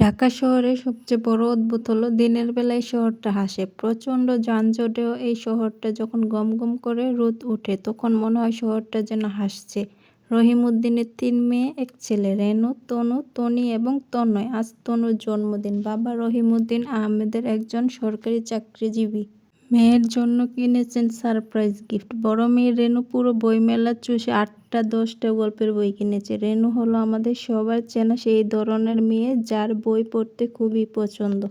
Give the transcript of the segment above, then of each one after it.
ঢাকা শহরের সবচেয়ে বড় অদ্ভুত হলো দিনের বেলায় শহরটা হাসে। প্রচণ্ড যানজটেও এই শহরটা যখন গমগম করে রোদ ওঠে তখন মনে হয় শহরটা যেন হাসছে। রহিমউদ্দিনের ৩ মেয়ে, ১ ছেলে, রেনু, তনু, তনি এবং তন্ময়। আজ তনুর জন্মদিন। বাবা রহিমউদ্দিন আহমেদের একজন সরকারি চাকরিজীবী। মেয়ের জন্য কিনেছেন সারপ্রাইজ গিফট। বড় মেয়ে রেনু পুরো বইমেলা চষে ৮টা-১০টা গল্পের বই কিনেছে। রেনু হলো আমাদের সবার চেনা সেই ধরনের মেয়ে যার বই পড়তে খুবই পছন্দ।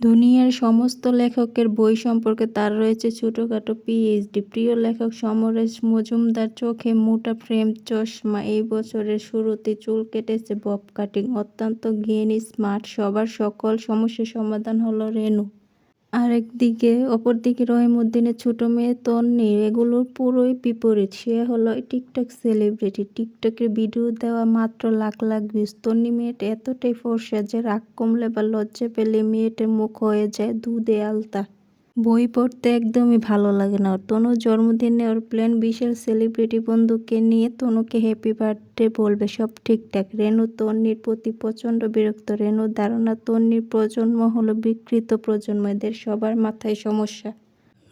দুনিয়ার সমস্ত লেখকের বই সম্পর্কে তার রয়েছে ছোটখাটো পিএইচডি। প্রিয় লেখক সমরেশ মজুমদার। চোখে মোটা ফ্রেম চশমা। এই বছরের শুরুতে চুল কেটেছে বব কাটিং। অত্যন্ত জ্ঞানী, স্মার্ট, সবার সকল সমস্যার সমাধান হলো রেনু। অপরদিকে রহিমউদ্দিনের ছোট মেয়ে তন্নি এগুলোর পুরোই বিপরীত। সে হলো টিকটক সেলিব্রিটি। টিকটকের ভিডিও দেওয়া মাত্র লাখ লাখ ভিউজ। তন্নি মেয়েটা এতটাই ফর্সা যে রাগ কমলে বা লজ্জা পেলে মেয়েটার মুখ হয়ে যায় দুধে আলতা। বই পড়তে একদমই ভালো লাগে না ওর। তনুর জন্মদিনে ওর প্ল্যান বিশাল সেলিব্রিটি বন্ধুকে নিয়ে তনুকে হ্যাপি বার্থডে বলবে, সব ঠিকঠাক। রেনু তন্নির প্রতি প্রচণ্ড বিরক্ত। রেনুর ধারণা তন্নির প্রজন্ম হলো বিকৃত প্রজন্ম, এদের সবার মাথায় সমস্যা।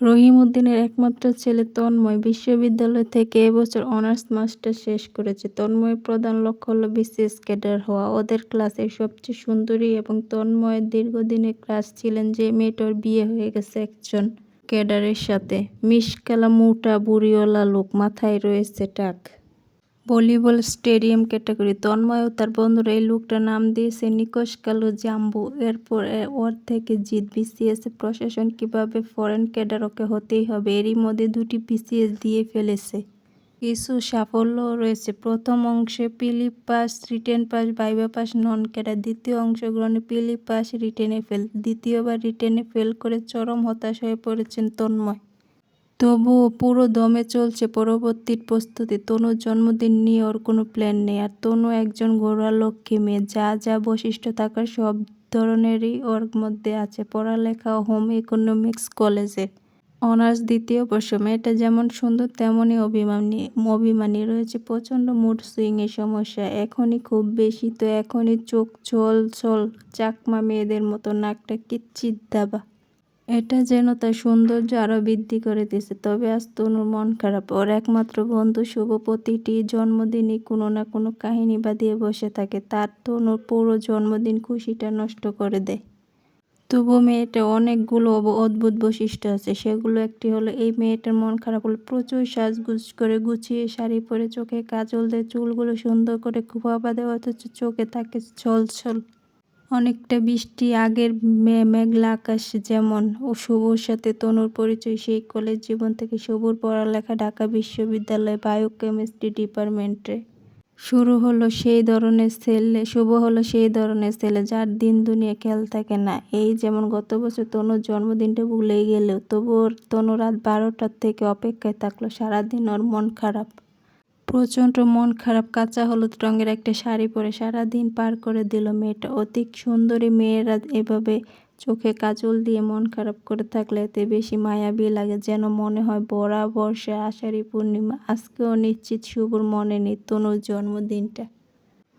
রহিমউদ্দিনের একমাত্র ছেলে তন্ময় বিশ্ববিদ্যালয় থেকে এবছর অনার্স মাস্টার্স শেষ করেছে। তন্ময়ের প্রধান লক্ষ্য হলো বিসিএস ক্যাডার হওয়া। ওদের ক্লাসের সবচেয়ে সুন্দরী এবং তন্ময়ের দীর্ঘদিনের ক্রাশ ছিলেন যে মেয়েটার বিয়ে হয়ে গেছে একজন ক্যাডারের সাথে। মিশকালা মোটা বুড়িওয়ালা লোক, মাথায় রয়েছে টাক। Volleyball stadium category. তন্ময় ও তার বন্ধুরা এই লোকটার নাম দিয়েছে নিকশ কালু জাম্বু। এরপর ওর থেকে জিত। বিসিএস প্রশাসন কিভাবে ফরেন ক্যাডার, ওকে হতেই হবে। এরই মধ্যে 2টি বিসিএস দিয়ে ফেলেছে। কিছু সাফল্যও রয়েছে। প্রথম অংশে পিলি pass, written pass, viva pass, non cadre. দ্বিতীয় অংশগ্রহণে পিলি পাস, রিটেনে ফেল। দ্বিতীয়বার রিটেনে ফেল করে চরম হতাশ হয়ে পড়েছেন তন্ময়। তবুও পুরো দমে চলছে পরবর্তী প্রস্তুতি। তনুর জন্মদিন নিয়ে ওর কোনো প্ল্যান নেই। আর তনু একজন ঘরোয়া লক্ষ্মী মেয়ে। যা যা বৈশিষ্ট্য থাকার সব ধরনেরই ওর মধ্যে আছে। পড়ালেখা হোম ইকোনমিক্স কলেজে, অনার্স 2য় বর্ষ। মেয়েটা যেমন সুন্দর তেমনই অভিমানী। রয়েছে প্রচণ্ড মুড সুইংয়ের সমস্যা। এখনই খুব বেশি তো এখনই চোখ ছল ছল, চাকমা মেয়েদের মতো নাকটা কিচ্ছিত দাবা। এটা যেন তার সৌন্দর্য আরও বৃদ্ধি করে দিয়েছে। তবে আজ তনুর মন খারাপ। ওর একমাত্র বন্ধু শুভ প্রতিটি জন্মদিনই কোনো না কোনো কাহিনী বাঁধিয়ে বসে থাকে। তার তনুর পুরো জন্মদিন খুশিটা নষ্ট করে দেয়। তবু মেয়েটার অনেকগুলো অদ্ভুত বৈশিষ্ট্য আছে। সেগুলো একটি হলো, এই মেয়েটার মন খারাপ হলে প্রচুর সাজগুজ করে, গুছিয়ে শাড়ি পরে, চোখে কাজল দেয়, চুলগুলো সুন্দর করে খোঁপা বাঁধে, অথচ চোখে থাকে ছলছল অনেকটা বৃষ্টি। আগের মেঘলা আকাশ যেমন। ও শুভর সাথে তনুর পরিচয় সেই কলেজ জীবন থেকে। শুভর পড়ালেখা ঢাকা বিশ্ববিদ্যালয়ে বায়োকেমিস্ট্রি ডিপার্টমেন্টে। শুভ হলো সেই ধরনের ছেলে যার দিন দুনিয়া খেয়াল থাকে না। এই যেমন গত বছর তনুর জন্মদিনটা ভুলেই গেলেও তবুও তনু রাত 12টার থেকে অপেক্ষায় থাকলো। সারাদিন ওর মন খারাপ, প্রচণ্ড মন খারাপ। কাঁচা হলুদ রঙের একটা শাড়ি পরে সারাদিন পার করে দিল মেয়েটা। অতি সুন্দরী মেয়েরা এভাবে চোখে কাজল দিয়ে মন খারাপ করে থাকলে এতে বেশি মায়াবী লাগে। যেন মনে হয় ভরা বর্ষা, আষাঢ়ি পূর্ণিমা। আজকেও নিশ্চিত শুভর মনে নেই তনুর জন্মদিনটা।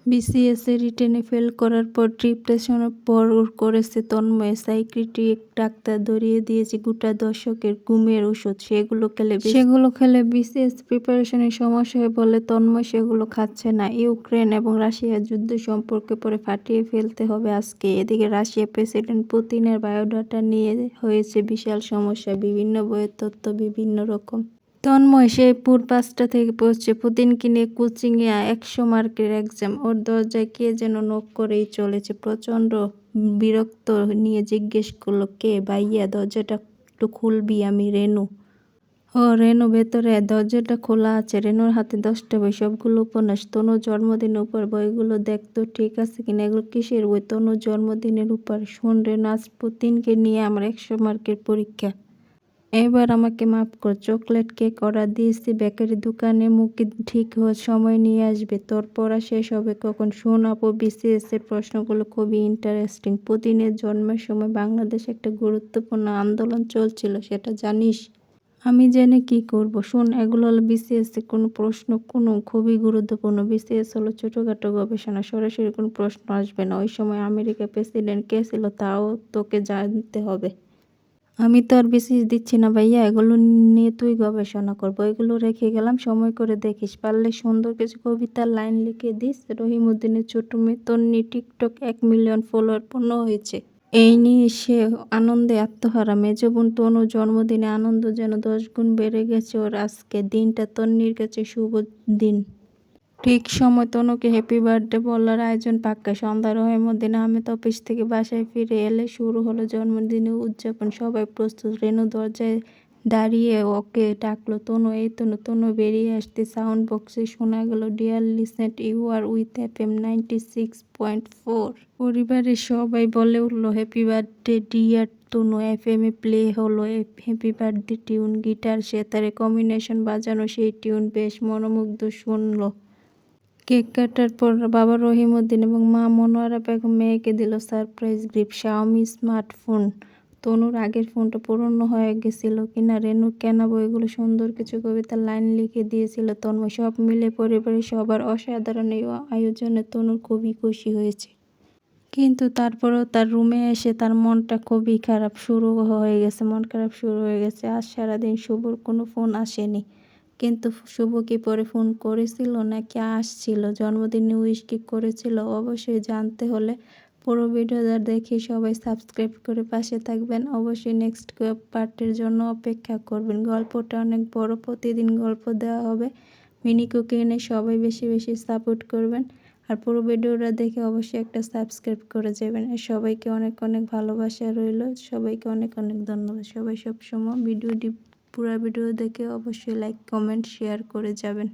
বিসিএসে রিটেনে ফেল করার পর ডিপ্রেশনের পর করেছে তন্ময়। সাইকিয়াট্রিক ডাক্তার ধরিয়ে দিয়েছে গোটা দশকের ঘুমের ওষুধ। সেগুলো খেলে বিসিএস প্রিপারেশনের সমস্যা হয় বলে তন্ময় সেগুলো খাচ্ছে না। ইউক্রেন এবং রাশিয়ার যুদ্ধ সম্পর্কে পরে ফাটিয়ে ফেলতে হবে আজকে। এদিকে রাশিয়ার প্রেসিডেন্ট পুতিনের বায়োডাটা নিয়ে হয়েছে বিশাল সমস্যা। বিভিন্ন বইয়ের তথ্য বিভিন্ন রকম। তন্ময় সেই ভোর 5টা থেকে পড়ছে পুতিনকে নিয়ে কোচিংয়ে। 100 মার্কের এক্সাম। ওর দরজায় কে যেন নক করেই চলেছে। প্রচণ্ড বিরক্ত নিয়ে জিজ্ঞেস করলো, কে ভাইয়া, দরজাটা একটু খুলবি? আমি রেনু। রেনু ভেতরে আয়। দরজাটা খোলা আছে। রেনুর হাতে 10টা বই, সবগুলো উপন্যাস। তনুর জন্মদিনের উপর। বইগুলো দেখতো ঠিক আছে কিনা। এগুলো কিসের বই? তনুর জন্মদিনের উপর। শোন রেনু, আজ পুতিনকে নিয়ে আমার 100 মার্কের পরীক্ষা। এবার আমাকে মাফ কর। চকলেট কেক অর্ডার দিয়েছি বেকারি দোকানে, মুখে ঠিক সময় নিয়ে আসবে। তোর পড়া শেষ হবে কখন? শোন আপু, বিসিএস এর প্রশ্নগুলো খুবই ইন্টারেস্টিং। পুতিনের জন্মের সময় বাংলাদেশে একটা গুরুত্বপূর্ণ আন্দোলন চলছিল, সেটা জানিস? আমি জেনে কি করব? শোন, এগুলো হলো বিসিএস এর কোনো প্রশ্ন, কোনো খুবই গুরুত্বপূর্ণ। বিসিএস হলো ছোটখাটো গবেষণা, সরাসরি কোনো প্রশ্ন আসবে না। ওই সময় আমেরিকার প্রেসিডেন্ট কে ছিল তাও তোকে জানতে হবে। আমি তো আর বিসিএস দিচ্ছি না ভাইয়া, এগুলো নিয়ে তুই গবেষণা কর। বইগুলো রেখে গেলাম, সময় করে দেখিস। পারলে সুন্দর কিছু কবিতার লাইন লিখে দিস। রহিমউদ্দিনের ছোট মেয়ে তন্নি টিকটক 1 মিলিয়ন ফলোয়ার পূর্ণ হয়েছে। এই নিয়ে সে আনন্দে আত্মহারা। মেজো বোন তনুর জন্মদিনে আনন্দ যেন 10 গুণ বেড়ে গেছে ওর আজকে। দিনটা তন্নির কাছে শুভ দিন। ঠিক সময় তনুকে হ্যাপি বার্থডে বলার আয়োজন পাক্কা। সন্ধ্যায় রহিমউদ্দিন আহমেদ অফিস থেকে বাসায় ফিরে এলে শুরু হলো জন্মদিনের উদযাপন। সবাই প্রস্তুত। রেনু দরজায় দাঁড়িয়ে ওকে ডাকলো, তনু, এই তনু। তনু বেরিয়ে আসতে সাউন্ড বক্সে শোনা গেল, dear listeners, you are with FM 96.4। পরিবারের সবাই বলে উঠল, হ্যাপি বার্থডে ডিয়ার তনু। FM-এ প্লে হলো হ্যাপি বার্থডে টিউন। গিটার সেতারে কম্বিনেশন বাজানো সেই টিউন বেশ মনোমুগ্ধ শুনল। কেক কাটার পর বাবা রহিমউদ্দিন এবং মা মনোয়ারা বেগম মেয়েকে দিল সারপ্রাইজ গিফট, শাওমি স্মার্টফোন। তনুর আগের ফোনটা পুরনো হয়ে গেছিল কিনা রেনু কেনা বইগুলো সুন্দর কিছু কবিতার লাইন লিখে দিয়েছিল তন্ময়। সব মিলে পরিবারের সবার অসাধারণ এই আয়োজনে তনুর খুবই খুশি হয়েছে। কিন্তু তারপরেও তার রুমে এসে তার মনটা খুবই খারাপ শুরু হয়ে গেছে। মন খারাপ শুরু হয়ে গেছে। আজ সারাদিন শুভর কোনো ফোন আসেনি। কিন্তু শুভ কি পরে ফোন করেছিল নাকি আসছিল? জন্মদিনে উইশ কি করেছিল? অবশ্যই জানতে হলে পুরো ভিডিওটা দেখে সবাই সাবস্ক্রাইব করে পাশে থাকবেন। অবশ্যই নেক্সট পার্টের জন্য অপেক্ষা করবেন। গল্পটা অনেক বড়, প্রতিদিন গল্প দেওয়া হবে। মিনি কুকিংয়ে সবাই বেশি বেশি সাপোর্ট করবেন। আর পুরো ভিডিওটা দেখে অবশ্যই একটা সাবস্ক্রাইব করে যাবেন। আর সবাইকে অনেক অনেক ভালোবাসা রইল। সবাইকে অনেক অনেক ধন্যবাদ। সবাই সবসময় পুরো ভিডিও দেখে অবশ্যই লাইক, কমেন্ট, শেয়ার করে যাবেন।